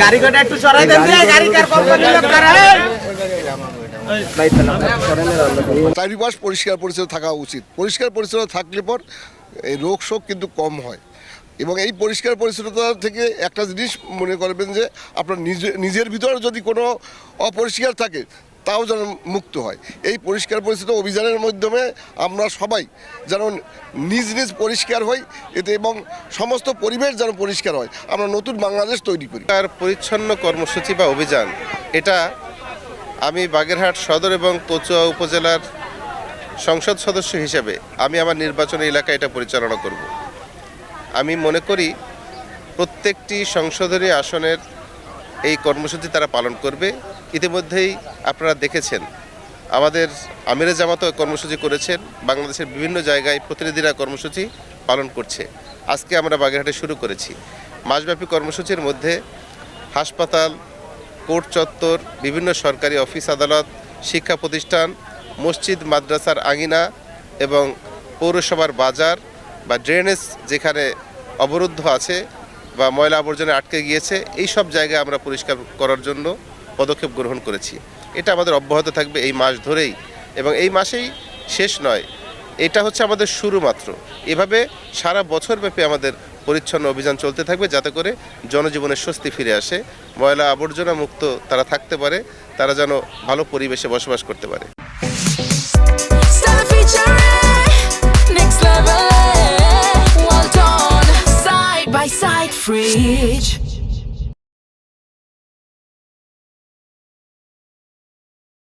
গাড়িটা একটু সরাই দেন, গাড়ি কার কোম্পানি লোক করে চারিপাশ পরিষ্কার পরিচ্ছন্ন থাকা উচিত। পরিষ্কার পরিচ্ছন্ন থাকলে পর এই রোগ শোক কিন্তু কম হয়। এবং এই পরিষ্কার পরিচ্ছন্নতা থেকে একটা জিনিস মনে করবেন যে আপনার নিজের ভিতরে যদি কোনো অপরিষ্কার থাকে তাও যেন মুক্ত হয়। এই পরিষ্কার পরিচ্ছন্ন অভিযানের মাধ্যমে আমরা সবাই যেন নিজ নিজ পরিষ্কার হই এতে এবং সমস্ত পরিবেশ যেন পরিষ্কার হয়, আমরা নতুন বাংলাদেশ তৈরি করি। আর পরিচ্ছন্ন কর্মসূচি বা অভিযান, এটা আমি বাগেরহাট সদর এবং কচুয়া উপজেলার সংসদ সদস্য হিসেবে আমি আমার নির্বাচনী এলাকায় এটা পরিচালনা করব। আমি মনে করি প্রত্যেকটি সংসদীয় আসনের এই কর্মসূচি তারা পালন করবে। ইতিমধ্যেই আপনারা দেখেছেন আমাদের আমিরে জামাতও কর্মসূচি করেছেন, বাংলাদেশের বিভিন্ন জায়গায় প্রতিনিধিরা কর্মসূচি পালন করছে। আজকে আমরা বাগেরহাটে শুরু করেছি। মাসব্যাপী কর্মসূচির মধ্যে হাসপাতাল, কোর্ট চত্বর, বিভিন্ন সরকারি অফিস আদালত, শিক্ষা প্রতিষ্ঠান, মসজিদ মাদ্রাসার আঙিনা এবং পৌরসভার বাজার বা ড্রেনেজ যেখানে অবরুদ্ধ আছে বা ময়লা আবর্জনা আটকে গিয়েছে, এই সব জায়গায় আমরা পরিষ্কার করার জন্য পদক্ষেপ গ্রহণ করেছি। এটা আমাদের অব্যাহত থাকবে এই মাস ধরেই, এবং এই মাসেই শেষ নয়, এটা হচ্ছে আমাদের শুরু মাত্র। এভাবে সারা বছরব্যাপী আমাদের পরিচ্ছন্ন অভিযান চলতে থাকবে, যাতে করে জনজীবনের স্বস্তি ফিরে আসে, ময়লা আবর্জনা মুক্ত তারা থাকতে পারে, তারা যেন ভালো পরিবেশে বসবাস করতে পারে। Side by side fridge.